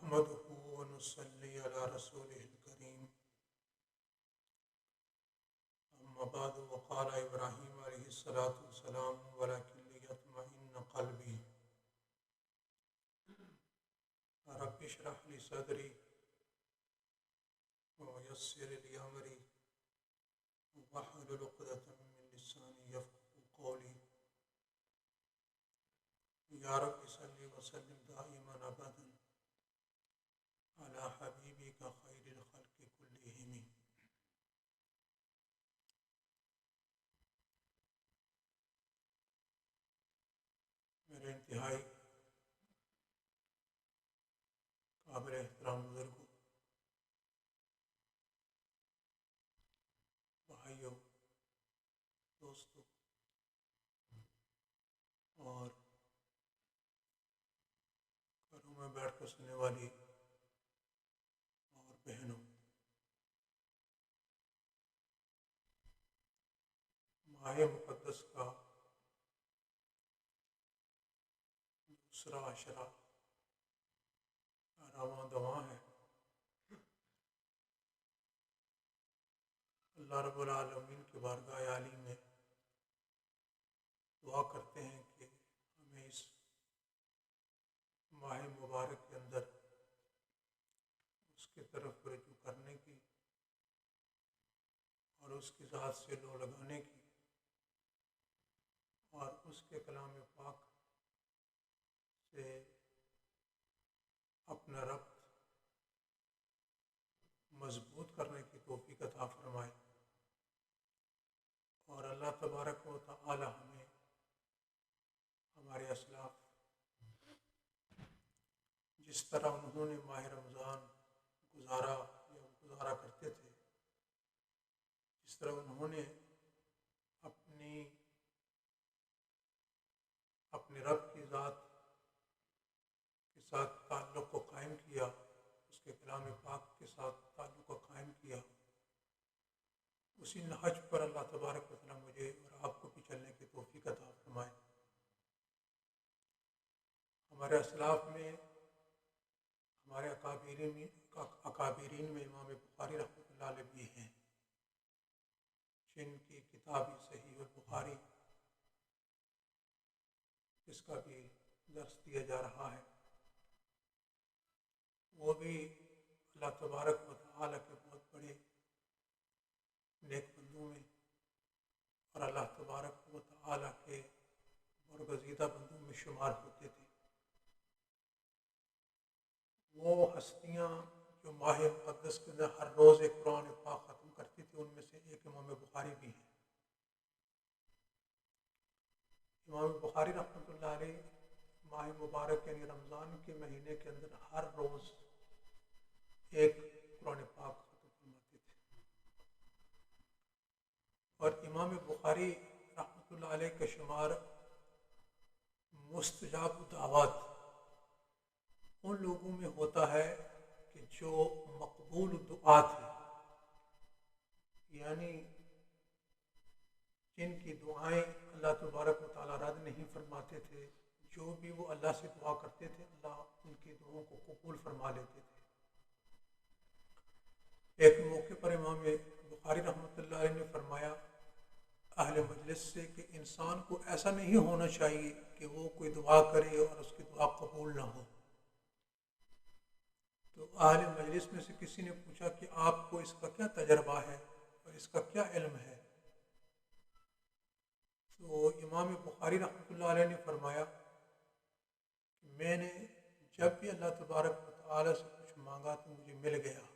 نحمده ونصلي على رسوله الكريم أما بعد وقال إبراهيم عليه الصلاة والسلام ولكن ليطمئن قلبي رب اشرح لي صدري ويسر لي أمري واحلل عقدة من لساني يفقهوا قولي يا رب صل وسلم دائما أبدا على حبيبك خير الخلق كلهم. میرے انتہائی قابل احترام بزرگوں، بھائیوں، دوستوں اور گھروں میں بیٹھ کر سننے والی اور بہنوں، ماہ مقدس کا دوسرا عشرہ رواں دواں ہے۔ اللہ رب العالمین کی بارگاہ عالی میں دعا کرتے ہیں کہ ہمیں اس ماہ مبارک کے اندر اس کی طرف رجوع کرنے کی اور اس کی ذات سے لو لگانے کی اور اس کے کلام پاک سے اپنا ربط مضبوط کرنے کی توفیق عطا فرمائے، اور اللہ تبارک و تعالی ہمیں ہمارے اسلاف جس طرح انہوں نے ماہ رمضان گزارا کرتے تھے، جس طرح انہوں نے اپنے رب کی ذات کے ساتھ تعلق کو قائم کیا، اس کے کلام پاک کے ساتھ تعلق کو قائم کیا، اسی نہج پر اللہ تبارک و تعالی مجھے اور آپ کو بھی چلنے کی توفیق عطا فرمائے۔ ہمارے اسلاف میں ہمارے اکابرین میں امام بخاری رحمۃ اللہ علیہ بھی ہیں، جن کی کتاب صحیح البخاری اس کا بھی درس دیا جا رہا ہے۔ وہ بھی اللہ تبارک و تعالی کے بہت بڑے نیک بندوں میں اور اللہ تبارک و تعالی کے برگزیدہ بندوں میں شمار ہوتے تھے۔ وہ ہستیاں جو ماہ مقدس کے اندر ہر روز ایک قرآن پاک ختم کرتی تھی، ان میں سے ایک امام بخاری بھی ہیں۔ امام بخاری رحمۃ اللہ علیہ ماہ مبارک یعنی رمضان کے مہینے کے اندر ہر روز ایک قرآن پاک ختم فرماتے تھے، اور امام بخاری رحمۃ اللہ علیہ کا شمار مستجاب دعوات ان لوگوں میں ہوتا ہے کہ جو مقبول دعات ہیں، یعنی جن کی دعائیں اللہ تبارک و تعالیٰ رد نہیں فرماتے تھے، جو بھی وہ اللہ سے دعا کرتے تھے اللہ ان کی دعاؤں کو قبول فرما لیتے تھے۔ ایک موقع پر امام بخاری رحمۃ اللہ علیہ نے فرمایا اہل مجلس سے کہ انسان کو ایسا نہیں ہونا چاہیے کہ وہ کوئی دعا کرے اور اس کی دعا قبول نہ ہو۔ تو اہل مجلس میں سے کسی نے پوچھا کہ آپ کو اس کا کیا تجربہ ہے اور اس کا کیا علم ہے؟ تو امام بخاری رحمۃ اللہ علیہ نے فرمایا کہ میں نے جب بھی اللہ تبارک و تعالیٰ سے کچھ مانگا تو مجھے مل گیا،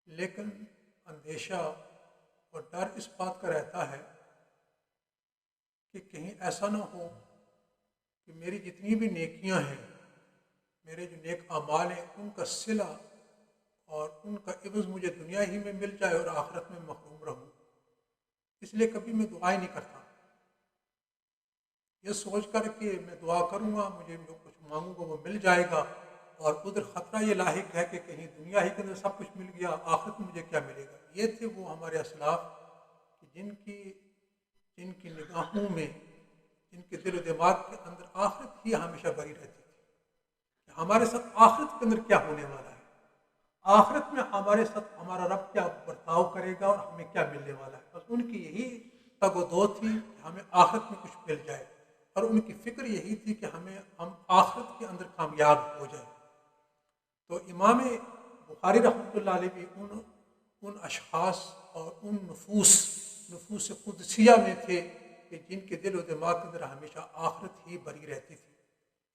لیکن اندیشہ اور ڈر اس بات کا رہتا ہے کہ کہیں ایسا نہ ہو کہ میری جتنی بھی نیکیاں ہیں، میرے جو نیک اعمال ہیں، ان کا صلہ اور ان کا عوض مجھے دنیا ہی میں مل جائے اور آخرت میں محروم رہوں، اس لیے کبھی میں دعائیں نہیں کرتا، یہ سوچ کر کہ میں دعا کروں گا مجھے جو کچھ مانگوں گا وہ مل جائے گا، اور ادھر خطرہ یہ لاحق ہے کہ کہیں دنیا ہی کے اندر سب کچھ مل گیا، آخرت میں مجھے کیا ملے گا۔ یہ تھے وہ ہمارے اسلاف کہ جن کی نگاہوں میں، جن کے دل و دماغ کے اندر آخرت ہی ہمیشہ بری رہتی تھی کہ ہمارے ساتھ آخرت کے اندر کیا ہونے والا ہے، آخرت میں ہمارے ساتھ ہمارا رب کیا برتاؤ کرے گا اور ہمیں کیا ملنے والا ہے۔ بس ان کی یہی تگ و دو تھی کہ ہمیں آخرت میں کچھ مل جائے، اور ان کی فکر یہی تھی کہ ہم آخرت کے اندر کامیاب ہو جائیں۔ تو امام بخاری رحمۃ اللہ علیہ بھی ان اشخاص اور ان نفوس قدسیہ میں تھے کہ جن کے دل و دماغ کے اندر ہمیشہ آخرت ہی بری رہتی تھی۔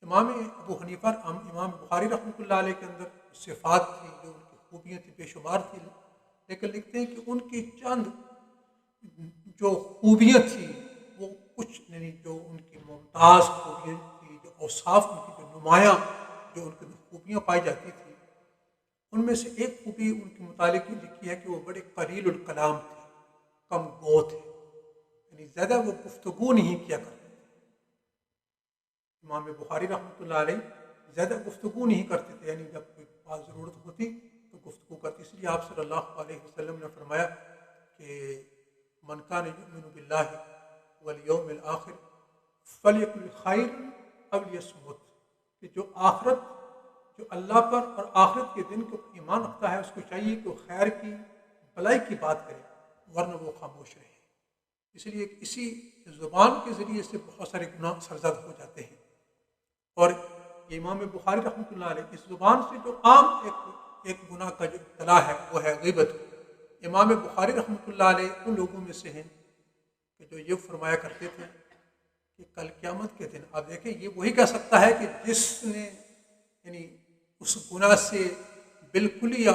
امام ابو حنیفہ امام بخاری رحمۃ اللہ علیہ کے اندر صفات تھی، جو ان کی خوبیاں تھیں، بے شمار تھی، لیکن لکھتے ہیں کہ ان کی چند جو خوبیاں تھیں وہ کچھ نہیں، جو ان کی ممتاز خوبیاں تھیں، جو اوصاف ان کی جو نمایاں جو ان کی خوبیاں پائی جاتی تھیں، ان میں سے ایک خوبی ان کے متعلق یہ لکھی ہے کہ وہ بڑے قلیل الکلام تھے، کم گو تھے، یعنی زیادہ وہ گفتگو نہیں کیا کرتے تھے۔ امام بخاری رحمۃ اللہ علیہ زیادہ گفتگو نہیں کرتے تھے، یعنی جب کوئی بات ضرورت ہوتی تو گفتگو کرتے، اس لیے آپ صلی اللہ علیہ وسلم نے فرمایا کہ من کان یؤمن باللہ والیوم الآخر فلیقل خیرا او لیصمت، کہ جو اللہ پر اور آخرت کے دن کو ایمان رکھتا ہے، اس کو چاہیے کہ وہ خیر کی بھلائی کی بات کرے، ورنہ وہ خاموش رہے۔ اس لیے اسی زبان کے ذریعے سے بہت سارے گناہ سرزد ہو جاتے ہیں، اور امام بخاری رحمۃ اللہ علیہ اس زبان سے جو عام ایک گناہ کا جو ابتلا ہے وہ ہے غیبت۔ امام بخاری رحمۃ اللہ علیہ ان لوگوں میں سے ہیں کہ جو یہ فرمایا کرتے تھے کہ کل قیامت کے دن، آپ دیکھیں یہ وہی کہہ سکتا ہے کہ جس نے یعنی اس گناہ سے بالکل یا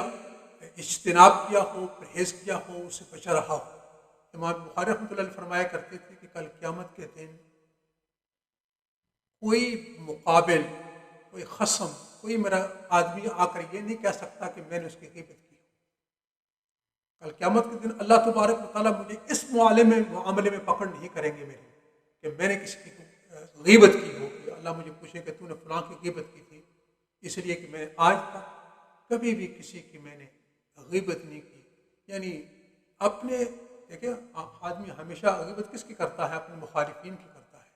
اجتناب کیا ہو، پرہیز کیا ہو، اس سے بچا رہا ہو۔ امام بخاری رحمۃ اللہ علیہ فرمایا کرتے تھے کہ کل قیامت کے دن کوئی مقابل، کوئی خصم، کوئی میرا آدمی آ کر یہ نہیں کہہ سکتا کہ میں نے اس کی غیبت کی۔ کل قیامت کے دن اللہ تبارک و تعالیٰ مجھے اس معاملے میں پکڑ نہیں کریں گے میری، کہ میں نے کسی کی غیبت کی ہو، کہ اللہ مجھے پوچھے کہ تو نے فلاں کی غیبت کی تھی، اس لیے کہ میں آج تک کبھی بھی کسی کی میں نے غیبت نہیں کی۔ یعنی اپنے دیکھیں آدمی ہمیشہ غیبت کس کی کرتا ہے؟ اپنے مخالفین کی کرتا ہے،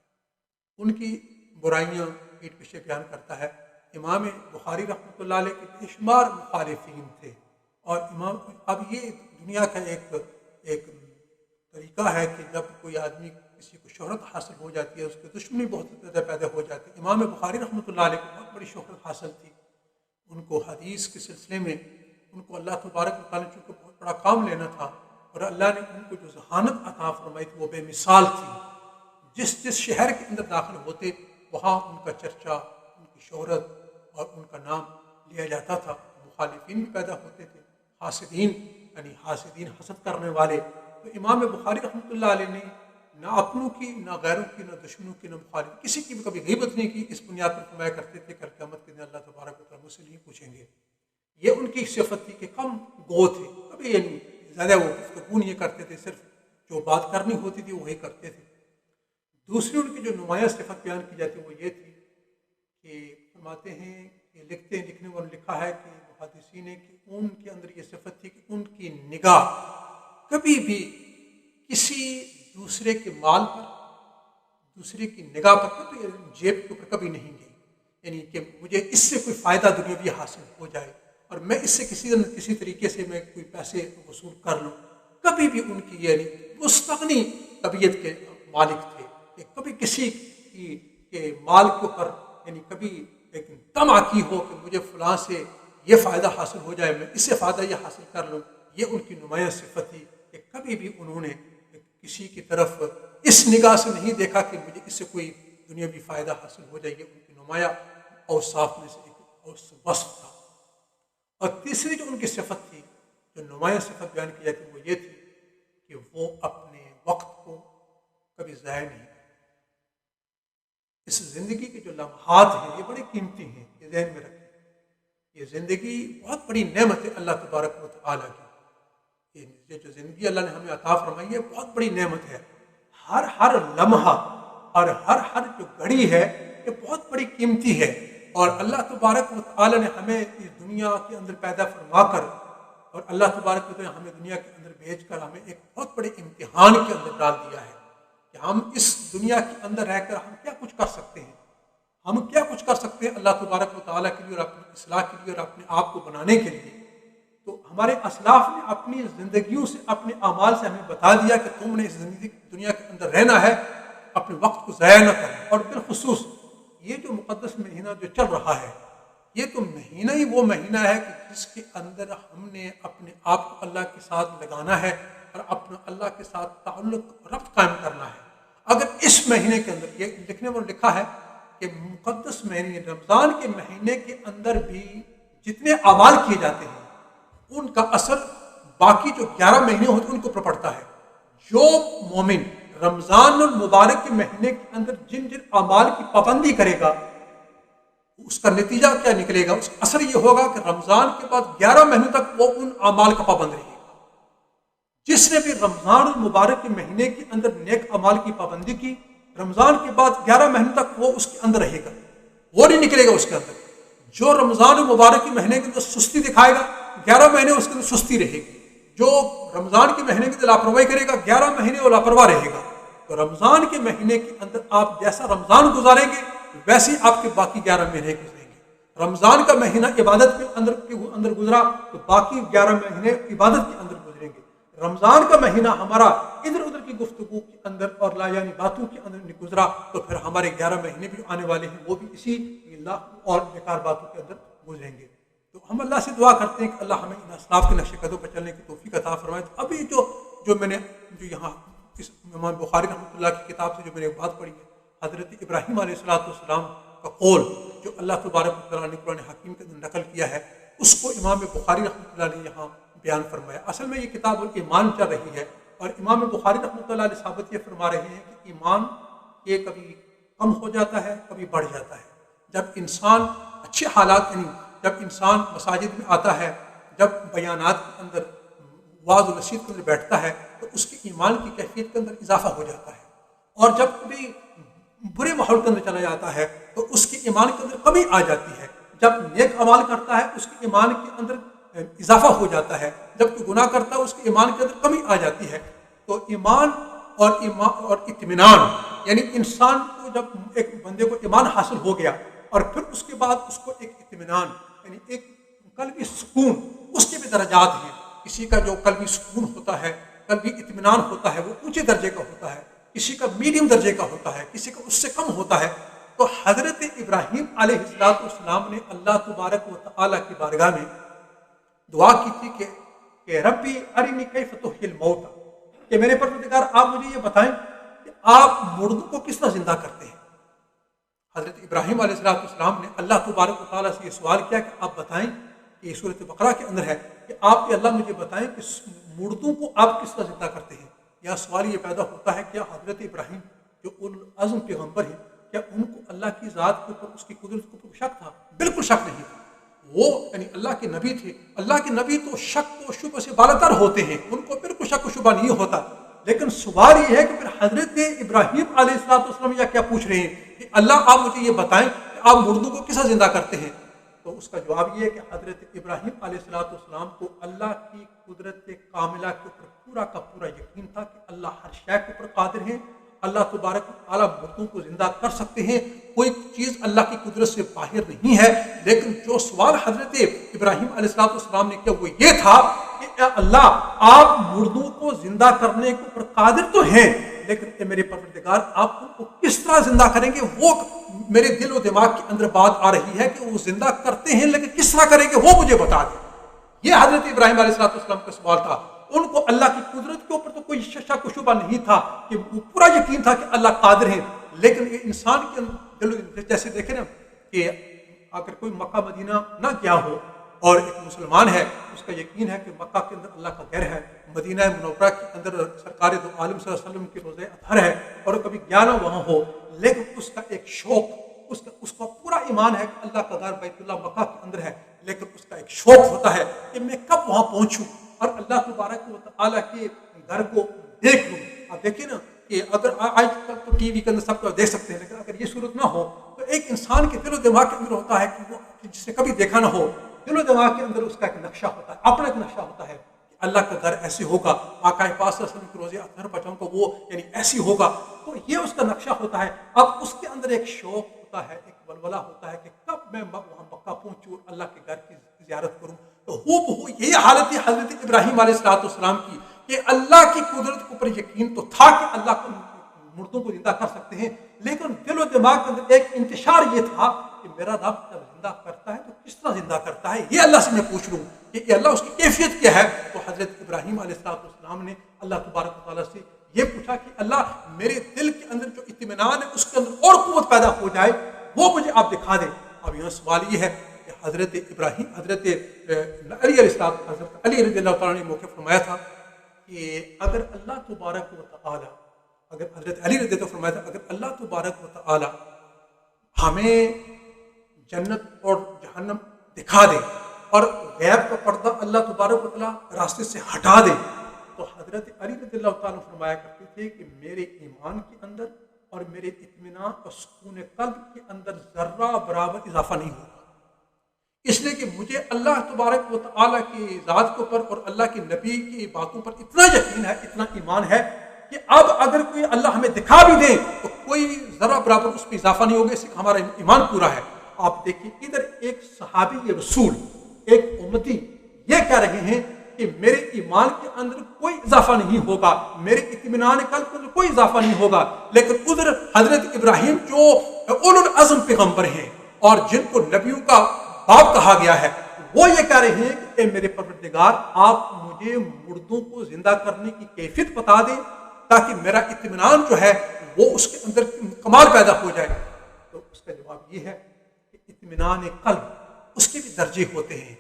ان کی برائیاں پیٹھ پیچھے بیان کرتا ہے۔ امام بخاری رحمۃ اللہ علیہ کے بے شمار مخالفین تھے، اور اب یہ دنیا کا ایک طریقہ ہے کہ جب کوئی آدمی کسی کو شہرت حاصل ہو جاتی ہے، اس کے دشمنی بہت زیادہ پیدا ہو جاتی ہے۔ امام بخاری رحمۃ اللہ علیہ کو بہت بڑی شہرت حاصل تھی، ان کو حدیث کے سلسلے میں ان کو اللہ تبارک و تعالیٰ نے چونکہ بہت بڑا کام لینا تھا، اور اللہ نے ان کو جو ذہانت عطا فرمائی تھی وہ بے مثال تھی۔ جس شہر کے اندر داخل ہوتے وہاں ان کا چرچا، ان کی شہرت اور ان کا نام لیا جاتا تھا۔ مخالفین بھی پیدا ہوتے تھے، حاسدین حسد کرنے والے۔ تو امام بخاری رحمۃ اللہ علیہ نے نہ اپنوں کی، نہ غیروں کی، نہ دشمنوں کی، نہ مخالف کسی کی بھی کبھی غیبت نہیں کی۔ اس بنیاد پر فرمایا کرتے تھے کل قیامت کے دن اللہ تبارک و تعالیٰ مجھ سے نہیں پوچھیں گے۔ یہ ان کی صفت تھی کہ کم گو تھے، کبھی یعنی زیادہ وہ گفتگو نہیں کرتے تھے، صرف جو بات کرنی ہوتی تھی وہی کرتے تھے۔ دوسری ان کی جو نمایاں صفت بیان کی جاتی وہ یہ تھی کہ فرماتے ہیں کہ لکھنے والوں نے لکھا ہے کہ محدثین نے کہ ان کے اندر یہ صفت تھی کہ ان کی نگاہ کبھی بھی کسی دوسرے کے مال پر، دوسرے کی نگاہ پر، کبھی جیب کے اوپر کبھی نہیں گئی، یعنی کہ مجھے اس سے کوئی فائدہ دنیاوی حاصل ہو جائے اور میں اس سے کسی طریقے سے میں کوئی پیسے وصول کر لوں، کبھی بھی ان کی یعنی مستغنی طبیعت کے مالک تھے کہ کبھی کسی کے مال کے اوپر یعنی کبھی ایک طمع کی ہو کہ مجھے فلاں سے یہ فائدہ حاصل ہو جائے، میں اس سے فائدہ یہ حاصل کر لوں۔ یہ ان کی نمایاں صفت تھی کہ کبھی بھی انہوں نے کسی کی طرف اس نگاہ سے نہیں دیکھا کہ مجھے اس سے کوئی دنیاوی فائدہ حاصل ہو جائے۔ یہ ان کی نمایاں اوصاف میں سے ایک وصف تھا۔ اور تیسری جو ان کی صفت تھی، جو نمایاں صفت بیان کی جاتی وہ یہ تھی کہ وہ اپنے وقت کو کبھی ضائع نہیں کرتے۔ اس زندگی کے جو لمحات ہیں یہ بڑے قیمتی ہیں، یہ ذہن میں رکھیں۔ یہ زندگی بہت بڑی نعمت ہے اللہ تبارک و تعالیٰ کی۔ یہ جو زندگی اللہ نے ہمیں عطا فرمائی ہے بہت بڑی نعمت ہے۔ ہر لمحہ اور ہر جو گھڑی ہے یہ بہت بڑی قیمتی ہے، اور اللہ تبارک و تعالیٰ نے ہمیں اس دنیا کے اندر پیدا فرما کر اور اللہ تبارک و تعالیٰ ہمیں دنیا کے اندر بھیج کر ہمیں ایک بہت بڑے امتحان کے اندر ڈال دیا ہے کہ ہم اس دنیا کے اندر رہ کر ہم کیا کچھ کر سکتے ہیں۔ ہم کیا کچھ کر سکتے ہیں اللہ تبارک و تعالیٰ کے لیے اور اپنی اصلاح کے لیے اور اپنے آپ کو بنانے کے لیے؟ تو ہمارے اسلاف نے اپنی زندگیوں سے، اپنے اعمال سے ہمیں بتا دیا کہ تم نے اس دنیا کے اندر رہنا ہے، اپنے وقت کو ضائع نہ کرنا۔ اور بالخصوص یہ جو مقدس مہینہ جو چل رہا ہے، یہ تو مہینہ ہی وہ مہینہ ہے کہ جس کے اندر ہم نے اپنے آپ کو اللہ کے ساتھ لگانا ہے اور اپنا اللہ کے ساتھ تعلق ربط قائم کرنا ہے۔ اگر اس مہینے کے اندر، یہ لکھنے میں لکھا ہے کہ مقدس مہینے رمضان کے مہینے کے اندر بھی جتنے اعمال کیے جاتے ہیں ان کا اثر باقی جو 11 مہینے ہوتے ہیں ان کے اوپر پڑتا ہے۔ جو مومن رمضان المبارک کے مہینے کے اندر جن اعمال کی پابندی کرے گا، اس کا نتیجہ کیا نکلے گا؟ اس کا اثر یہ ہوگا کہ رمضان کے بعد 11 مہینے تک وہ ان اعمال کا پابند رہے گا۔ جس نے بھی رمضان المبارک کے مہینے کے اندر نیک اعمال کی پابندی کی، رمضان کے بعد 11 مہینے تک وہ اس کے اندر رہے گا، وہ نہیں نکلے گا اس کے اندر۔ جو رمضان المبارک کے مہینے کے اندر سستی دکھائے گا، 11 مہینے اس کے اندر سستی رہے گی۔ جو رمضان کے مہینے کے اندر لاپرواہی کرے گا، 11 مہینے وہ لاپرواہ رہے گا۔ تو رمضان کے مہینے کے اندر آپ جیسا رمضان گزاریں گے ویسے آپ کے باقی 11 مہینے گزریں گے۔ رمضان کا مہینہ عبادت کے اندر گزرا تو باقی 11 مہینے عبادت کے اندر گزریں گے۔ رمضان کا مہینہ ہمارا ادھر ادھر کی گفتگو کے اندر اور لا یعنی باتوں کے اندر گزرا تو پھر ہمارے 11 مہینے بھی آنے والے ہیں، وہ بھی اسی اللہ اور بیکار باتوں کے اندر گزریں گے۔ تو ہم اللہ سے دعا کرتے ہیں کہ اللہ ہمیں ان اسلاف کے نقش قدم پر چلنے کی توفیق عطا فرمائے۔ تو ابھی جو میں نے یہاں اس امام بخاری رحمۃ اللہ کی کتاب سے جو میں نے بات پڑھی ہے، حضرت ابراہیم علیہ السلام کا قول جو اللہ تبارک و تعالیٰ نے قرآن حکیم کے اندر نقل کیا ہے، اس کو امام بخاری رحمۃ اللہ نے یہاں بیان فرمایا۔ اصل میں یہ کتاب ایمان چل رہی ہے اور امام بخاری رحمۃ اللہ علیہ ثابت یہ فرما رہے ہیں کہ ایمان یہ کبھی کم ہو جاتا ہے، کبھی بڑھ جاتا ہے۔ جب انسان اچھے حالات، یعنی جب انسان مساجد میں آتا ہے، جب بیانات کے اندر واعظ و نصیحت کے اندر بیٹھتا ہے تو اس کی ایمان کی کیفیت کے اندر اضافہ ہو جاتا ہے، اور جب کبھی برے ماحول کے اندر چلا جاتا ہے تو اس کی ایمان کے اندر کمی آ جاتی ہے۔ جب نیک اعمال کرتا ہے اس کی ایمان کے اندر اضافہ ہو جاتا ہے، جب کوئی گناہ کرتا ہے اس کی ایمان کے اندر کمی آ جاتی ہے۔ تو ایمان اور اطمینان، یعنی انسان کو جب ایک بندے کو ایمان حاصل ہو گیا اور پھر اس کے بعد اس کو ایک اطمینان، یعنی ایک قلبی سکون، اس کے بھی درجات ہیں۔ کسی کا جو قلبی سکون ہوتا ہے، قلبی اطمینان ہوتا ہے، وہ اونچے درجے کا ہوتا ہے، کسی کا میڈیم درجے کا ہوتا ہے، کسی کا اس سے کم ہوتا ہے۔ تو حضرت ابراہیم علیہ السلام نے اللہ تبارک و تعالیٰ کی بارگاہ میں دعا کی تھی کہ ربی ارنی کیف تحیی الموتى، کہ میرے پروردگار آپ مجھے یہ بتائیں کہ آپ مردوں کو کس طرح زندہ کرتے ہیں۔ حضرت ابراہیم علیہ السلام نے اللہ تبارک و تعالیٰ سے یہ سوال کیا کہ آپ بتائیں، کہ یہ سورۃ بقرہ کے اندر ہے کہ آپ کے اللہ مجھے بتائیں کہ مردوں کو آپ کس طرح زندہ کرتے ہیں۔ یا سوال یہ پیدا ہوتا ہے کیا حضرت ابراہیم جو العزم پیغمبر ہیں، کیا ان کو اللہ کی ذات کے اوپر، اس کی قدرت کے اوپر شک تھا؟ بالکل شک نہیں تھا۔ وہ یعنی اللہ کے نبی تھے، اللہ کے نبی تو شک و شبہ سے بالاتر ہوتے ہیں، ان کو بالکل شک و شبہ نہیں ہوتا۔ لیکن سوال یہ ہے کہ پھر حضرت ابراہیم علیہ السلام یا کیا پوچھ رہے ہیں کہ اللہ آپ مجھے یہ بتائیں کہ آپ مردوں کو کس طرح زندہ کرتے ہیں؟ تو اس کا جواب یہ ہے کہ حضرت ابراہیم علیہ السلام کو اللہ کی قدرت کاملہ کے اوپر پورا کا پورا یقین تھا کہ اللہ ہر شے کے اوپر قادر ہے، اللہ تبارک و تعالیٰ مردوں کو زندہ کر سکتے ہیں، کوئی چیز اللہ کی قدرت سے باہر نہیں ہے۔ لیکن جو سوال حضرت ابراہیم علیہ السلام نے کیا وہ یہ تھا کہ اے اللہ آپ مردوں کو زندہ کرنے کے اوپر قادر تو ہیں، لیکن اے میرے پروردگار آپ ان کو کس طرح زندہ کریں گے؟ وہ میرے دل و دماغ کے اندر بات آ رہی ہے کہ وہ زندہ کرتے ہیں لیکن کس طرح کریں گے وہ مجھے بتا دیں۔ یہ حضرت ابراہیم علیہ السلام کا سوال تھا۔ ان کو اللہ کی قدرت کے اوپر تو کوئی شک و شبہ نہیں تھا، کہ پورا یقین تھا کہ اللہ قادر ہے۔ لیکن یہ انسان کے دل، جیسے دیکھیں نا کہ اگر کوئی مکہ مدینہ نہ گیا ہو اور ایک مسلمان ہے، اس کا یقین ہے کہ مکہ کے اندر اللہ کا گھر ہے، مدینہ منورہ کے اندر سرکار دو عالم صلی اللہ علیہ وسلم کے روضہ اطہر ہے، اور کبھی گیا نہ وہاں ہو، لیکن اس کا ایک شوق، اس کا پورا ایمان ہے کہ اللہ کا گھر بیت اللہ مکہ کے اندر ہے، لیکن اس کا ایک شوق ہوتا ہے کہ میں کب وہاں پہنچوں اور اللہ تبارک و تعالیٰ کے گھر کو دیکھ لوں۔ آپ دیکھیں نا کہ اگر آج تک تو ٹی وی کے اندر سب کو دیکھ سکتے ہیں، لیکن اگر یہ صورت نہ ہو تو ایک انسان کے دل و دماغ کے اندر ہوتا ہے کہ وہ جس نے کبھی دیکھا نہ ہو، دل و دماغ کے اندر اس کا ایک نقشہ ہوتا ہے، اپنا ایک نقشہ ہوتا ہے کہ اللہ کا گھر ایسے ہوگا، آقا پاک صلی اللہ علیہ وسلم کے روضے اطہر پر جاؤں گا وہ یعنی ایسی ہوگا، تو یہ اس کا نقشہ ہوتا ہے۔ اب اس کے اندر ایک شوق ہوتا ہے، ایک ولولہ ہوتا ہے کہ کب میں وہاں مکہ پہنچوں اور اللہ کے گھر کی زیارت کروں. تو ہو یہی حالت ہے حضرت ابراہیم علیہ السلام کی کہ اللہ کی قدرت کے اوپر یقین تو تھا کہ اللہ کو مردوں کو زندہ کر سکتے ہیں، لیکن دل و دماغ کے اندر ایک انتشار یہ تھا کہ میرا رب جب زندہ کرتا ہے تو کس طرح زندہ کرتا ہے، یہ اللہ سے میں پوچھ لوں کہ یہ اللہ اس کی کیفیت کیا ہے. تو حضرت ابراہیم علیہ السلام نے اللہ تبارک و تعالیٰ سے یہ پوچھا کہ اللہ میرے دل کے اندر جو اطمینان ہے اس کے اندر اور قوت پیدا ہو جائے، وہ مجھے آپ دکھا دیں. اب یہاں سوال یہ ہے کہ حضرت علی رضی اللہ تعالیٰ نے موقع فرمایا تھا کہ اگر اللہ تبارک و تعالیٰ اگر حضرت علی رضی اللہ فرمایا تھا اگر اللہ تبارک و تعالیٰ ہمیں جنت اور جہنم دکھا دے اور غیب کا پردہ اللہ تبارک و تعالیٰ راستے سے ہٹا دے، تو حضرت علی رضی اللہ تعالیٰ فرمایا کرتے تھے کہ میرے ایمان کے اندر اور میرے اطمینان اور سکون قلب کے اندر ذرہ برابر اضافہ نہیں ہوگا، اس لیے کہ مجھے اللہ تبارک و تعالیٰ کی ذات کے اوپر اور اللہ کے نبی کی باتوں پر اتنا یقین ہے، اتنا ایمان ہے کہ اب اگر کوئی اللہ ہمیں دکھا بھی دے تو کوئی ذرہ برابر اس پہ اضافہ نہیں ہوگا، اس سے ہمارا ایمان پورا ہے. آپ دیکھیے ادھر ایک صحابی رسول ایک امتی یہ کہہ رہے ہیں کہ میرے ایمان کے اندر کوئی اضافہ نہیں ہوگا، میرے اطمینان قلب کے اندر کوئی اضافہ نہیں ہوگا، لیکن ادھر حضرت ابراہیم جو اولو العزم پیغمبر ہیں اور جن کو نبیوں کا باپ کہا گیا ہے، وہ یہ کہہ رہے ہیں کہ اے میرے پروردگار آپ مجھے مردوں کو زندہ کرنے کی کیفیت بتا دیں تاکہ میرا اطمینان جو ہے وہ اس کے اندر کمال پیدا ہو جائے. تو اس کا جواب یہ ہے کہ اطمینان قلب اس کے بھی درجے ہوتے ہیں.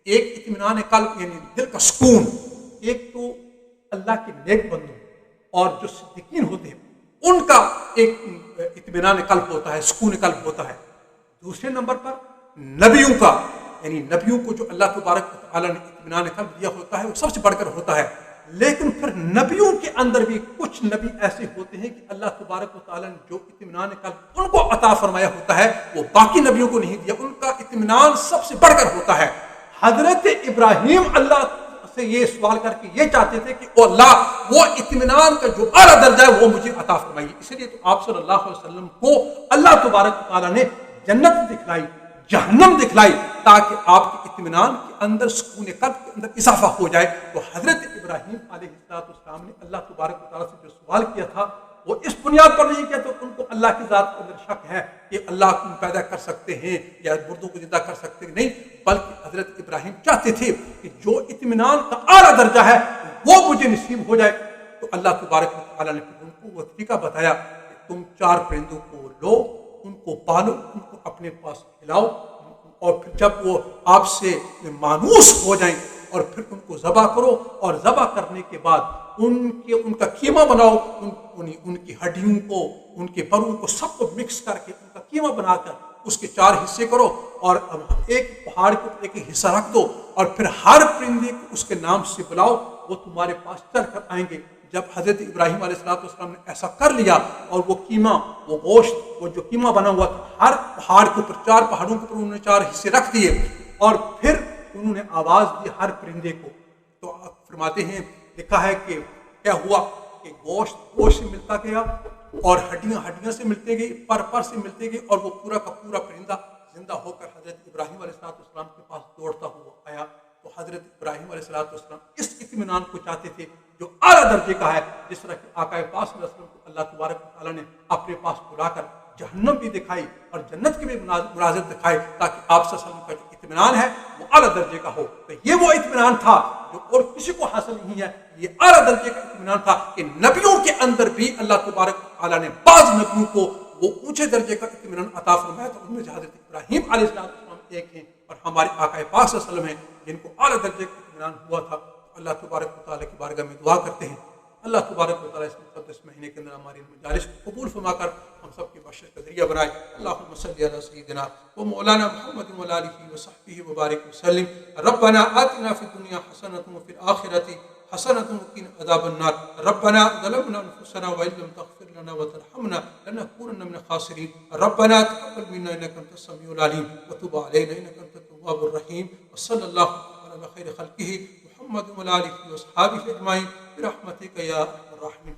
ایک اطمینان قلب یعنی دل کا سکون، ایک تو اللہ کے نیک بندوں اور جو صدیقین ہوتے ہیں ان کا ایک اطمینان قلب ہوتا ہے، سکون قلب ہوتا ہے. دوسرے نمبر پر نبیوں کا، یعنی نبیوں کو جو اللہ تبارک و تعالیٰ نے اطمینان قلب دیا ہوتا ہے وہ سب سے بڑھ کر ہوتا ہے. لیکن پھر نبیوں کے اندر بھی کچھ نبی ایسے ہوتے ہیں کہ اللہ تبارک و تعالیٰ نے جو اطمینان قلب ان کو عطا فرمایا ہوتا ہے وہ باقی نبیوں کو نہیں دیا، ان کا اطمینان سب سے بڑھ کر ہوتا ہے. حضرت ابراہیم اللہ سے یہ سوال کر کے یہ چاہتے تھے کہ او اللہ وہ اطمینان کا جو اعلیٰ درجہ ہے وہ مجھے عطا فرمائیے. اس لیے تو آپ صلی اللہ علیہ وسلم کو اللہ تبارک و تعالیٰ نے جنت دکھلائی، جہنم دکھلائی تاکہ آپ کے اطمینان کے اندر سکون قلب کے اندر اضافہ ہو جائے. تو حضرت ابراہیم علیہ السلام نے اللہ تبارک و تعالیٰ سے جو سوال کیا تھا وہ اس بنیاد پر نہیں کیا تو ان کو اللہ کی ذات کے اندر شک ہے کہ اللہ کو پیدا کر سکتے ہیں یا مردوں کو زندہ کر سکتے ہیں، نہیں، بلکہ حضرت ابراہیم چاہتے تھے کہ جو اطمینان کا اعلیٰ درجہ ہے وہ مجھے نصیب ہو جائے. تو اللہ تبارک و تعالیٰ نے ان کو وہ طریقہ بتایا کہ تم 4 پرندوں کو لو، ان کو پالو، ان کو اپنے پاس کھلاؤ، اور پھر جب وہ آپ سے مانوس ہو جائیں اور پھر ان کو ذبح کرو، اور ذبح کرنے کے بعد ان کا قیمہ بناؤ، ان کی ہڈیوں کو، ان کے پروں کو سب کو مکس کر کے ان کا قیمہ بنا کر اس کے 4 حصے کرو اور ایک پہاڑ کے اوپر ایک حصہ رکھ دو، اور پھر ہر پرندے کو اس کے نام سے بلاؤ، وہ تمہارے پاس چل کر آئیں گے. جب حضرت ابراہیم علیہ السلام نے ایسا کر لیا اور وہ قیمہ، وہ گوشت، وہ جو قیمہ بنا ہوا تھا ہر پہاڑ کے اوپر 4 پہاڑوں کے اوپر انہوں نے 4 حصے رکھ دیے، اور پھر انہوں نے آواز دی ہر پرندے کو. تو آپ فرماتے ہیں لکھا ہے کہ کیا ہوا کہ گوشت سے ملتا گیا اور ہڈیاں سے ملتے گئی، پر سے ملتے گئی، اور وہ پورا کا پورا پرندہ زندہ ہو کر حضرت ابراہیم علیہ السلام کے پاس دوڑتا ہوا آیا. تو حضرت ابراہیم علیہ السلام اس اطمینان کو چاہتے تھے جو اعلیٰ درجے کا ہے، جس طرح کہ آقا پاک صلی اللہ علیہ وسلم کو اللہ تبارک و تعالیٰ نے اپنے پاس بلا کر جہنم بھی دکھائی اور جنت کی بھی مناظر دکھائے تاکہ آپ صلی اللہ علیہ وسلم کا جو اطمینان ہے وہ اعلیٰ درجے کا ہو. تو یہ وہ اطمینان تھا جو اور کسی کو حاصل نہیں ہے، یہ اعلیٰ درجے کا اطمینان تھا کہ نبیوں کے اندر بھی اللہ تبارک و تعالیٰ نے بعض نبیوں کو وہ اونچے درجے کا اطمینان عطا فرمایا. تو ان میں سے حضرت ابراہیم علیہ السلام ایک ہیں، اور ہمارے آقا پاک صلی اللہ علیہ وسلم ہیں جن کو اعلیٰ درجے کا اطمینان ہوا تھا. اللہ تبارک و تعالیٰ کی بارگاہ میں دعا کرتے ہیں اللہ تبارک و تعالیٰ اس مقدس مہینے کے اندر ہماری مجالس کو قبول فرما کر ہم سب کی بخشش کا ذریعہ بنائے. اللہم صلی علی سیدنا و مولانا محمد و آلہ و صحبہ وبارک وسلم. ربنا آتنا فی الدنیا حسنۃ وفی الآخرۃ حسنۃ وقنا عذاب النار. ربنا ظلمنا انفسنا وان لم تغفر لنا وترحمنا لنكونن من الخاسرین. ربنا تقبل منا انک انت السمیع العلیم وتب علینا انک انت التواب الرحیم. وصلی اللہ علی خیر خلقہ محمد و آلہ و اصحابہ اجمعین برحمتک یا ارحم الراحمین.